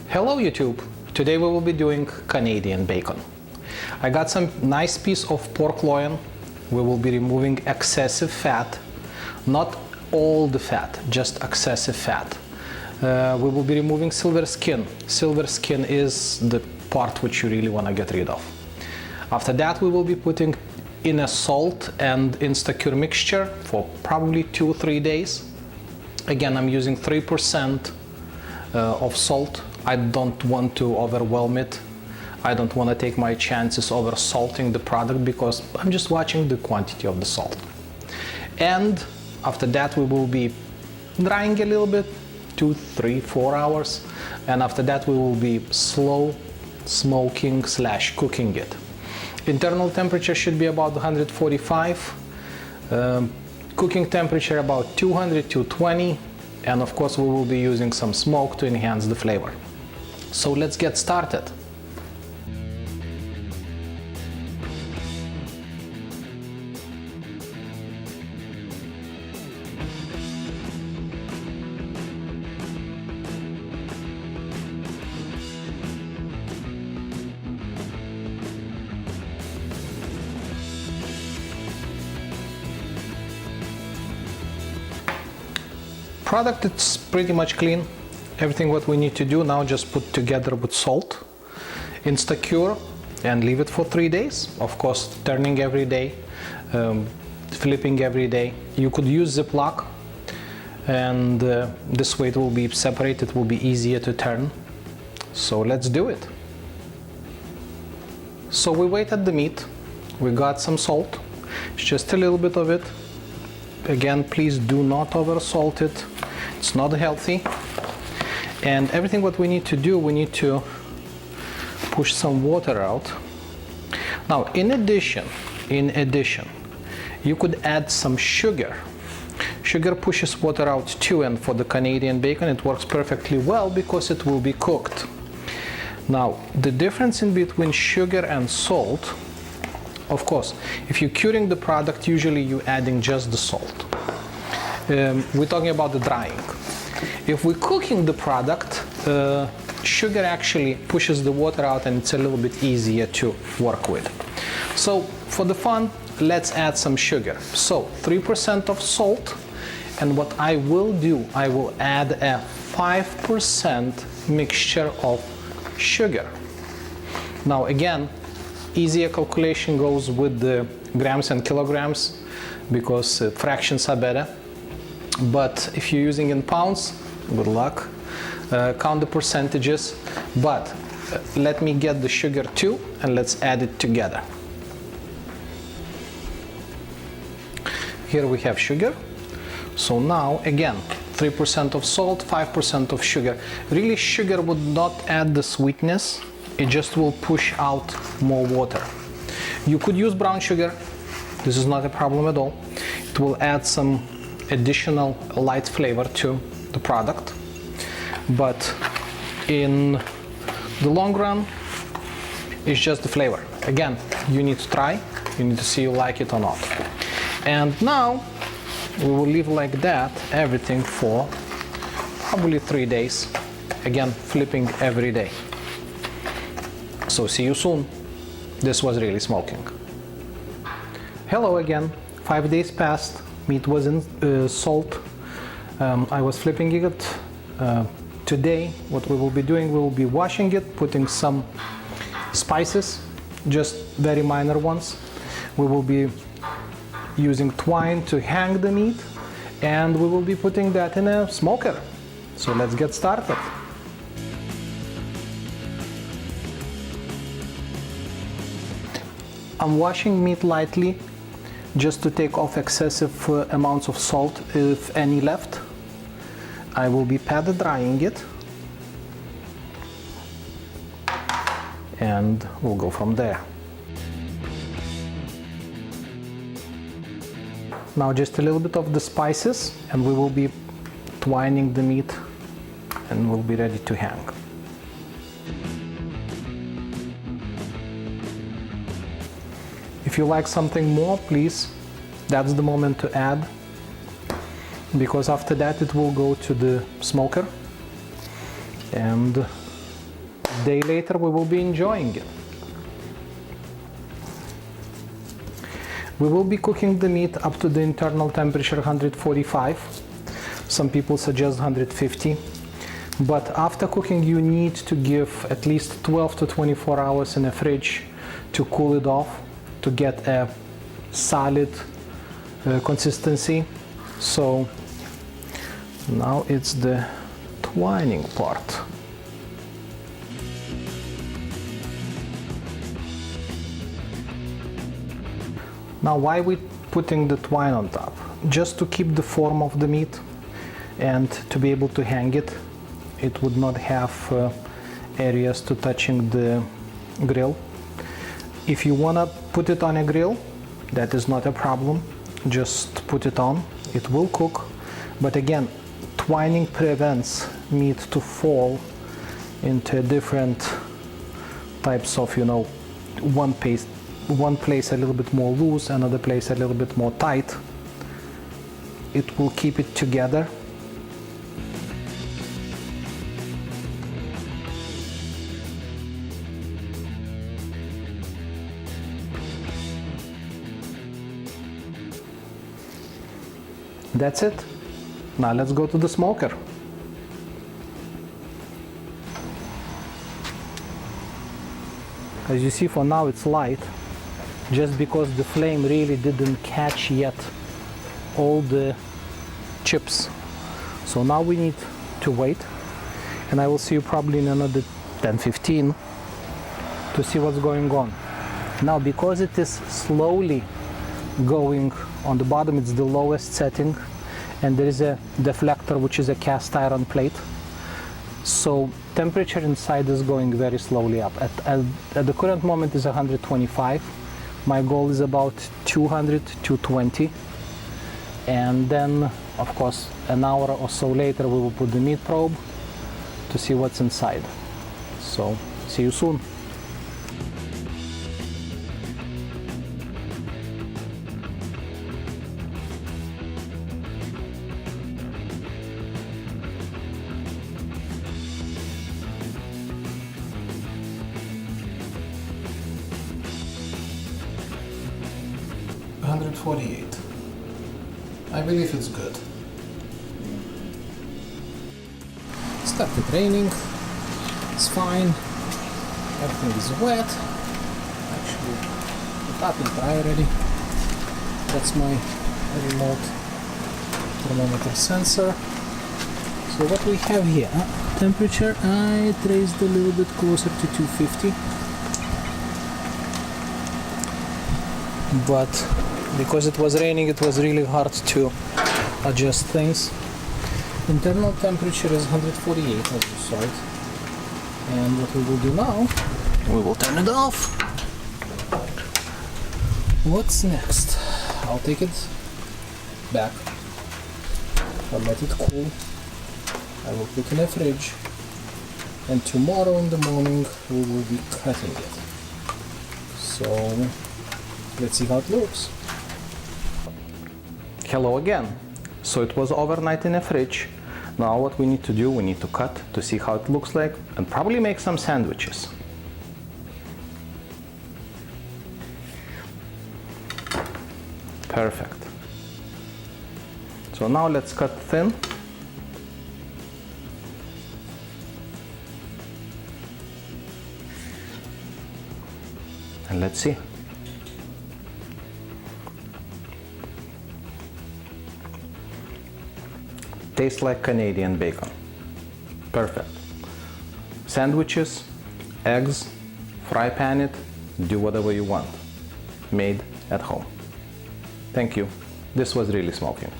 Hello YouTube! Today we will be doing Canadian bacon. I got some nice piece of pork loin. We will be removing excessive fat, not all the fat, just excessive fat. We will be removing silver skin. Silver skin is the part which you really want to get rid of. After that we will be putting in a salt and instacure mixture for probably 2-3 days. Again, I'm using 3% of salt. I don't want to overwhelm it. I don't want to take my chances over salting the product because I'm just watching the quantity of the salt. And after that we will be drying a little bit, 2, 3, 4 hours. And after that we will be slow smoking / cooking it. Internal temperature should be about 145. Cooking temperature about 200-220. And of course we will be using some smoke to enhance the flavor. So let's get started. Product is pretty much clean. Everything what we need to do now just put together with salt, instacure, and leave it for 3 days. Of course, turning every day, flipping every day. You could use Ziploc, and this way it will be separated, it will be easier to turn. So let's do it. So we weighted the meat. We got some salt, it's just a little bit of it. Again, please do not over salt it. It's not healthy. And everything what we need to do, we need to push some water out. Now, in addition, you could add some sugar. Sugar pushes water out too, and for the Canadian bacon it works perfectly well because it will be cooked. Now, the difference in between sugar and salt, of course, if you're curing the product, usually you're adding just the salt. We're talking about the drying. If we're cooking the product, sugar actually pushes the water out and it's a little bit easier to work with. So for the fun, let's add some sugar. So 3% of salt, and what I will do, I will add a 5% mixture of sugar. Now again, easier calculation goes with the grams and kilograms because fractions are better. But if you're using in pounds, good luck. Count the percentages. But let me get the sugar too, and let's add it together. Here we have sugar. So now again, 3% of salt, 5% of sugar. Really, sugar would not add the sweetness. It just will push out more water. You could use brown sugar. This is not a problem at all. It will add some additional light flavor to the product. But in the long run, it's just the flavor. Again, you need to try. You need to see you like it or not. And now we will leave like that everything for probably 3 days. Again, flipping every day. So see you soon. This was really smoking. Hello again. 5 days passed. Meat was in salt. I was flipping it. Today, what we will be doing, we will be washing it, putting some spices, just very minor ones. We will be using twine to hang the meat, and we will be putting that in a smoker. So let's get started. I'm washing meat lightly just to take off excessive amounts of salt, if any left. I will be pad drying it, and we'll go from there. Now just a little bit of the spices, and we will be twining the meat, and we'll be ready to hang. If you like something more, please, that's the moment to add. because after that it will go to the smoker and day later we will be enjoying it. We will be cooking the meat up to the internal temperature 145. Some people suggest 150. But after cooking you need to give at least 12 to 24 hours in the fridge to cool it off, to get a solid consistency. So now it's the twining part. Now why we putting the twine on top? Just to keep the form of the meat and to be able to hang it. It would not have areas to touching the grill. If you wanna put it on a grill, that is not a problem. Just put it on, it will cook. But again, twining prevents meat to fall into different types of, one place a little bit more loose, another place a little bit more tight. It will keep it together. That's it. Now let's go to the smoker. As you see, for now it's light, just because the flame really didn't catch yet all the chips. So now we need to wait, and I will see you probably in another 10-15 to see what's going on. Now, because it is slowly going on the bottom, it's the lowest setting, and there is a deflector which is a cast iron plate, so temperature inside is going very slowly up. At the current moment is 125. My goal is about 200, 220, and then of course an hour or so later we will put the meat probe to see what's inside. So see you soon. I believe it's good. Started raining, it's fine, everything is wet. Actually, the tap is dry already. That's my remote thermometer sensor. So what we have here, temperature, I raised a little bit closer to 250. But because it was raining, it was really hard to adjust things. Internal temperature is 148, as you saw it. And what we will do now, we will turn it off. What's next? I'll take it back. I'll let it cool. I will put in a fridge. And tomorrow in the morning, we will be cutting it. So, let's see how it looks. Hello again. So it was overnight in a fridge. Now what we need to do, we need to cut to see how it looks like and probably make some sandwiches. Perfect. So now let's cut thin. And let's see. Tastes like Canadian bacon. Perfect. Sandwiches, eggs, fry pan it, do whatever you want. Made at home. Thank you. This was really smoking.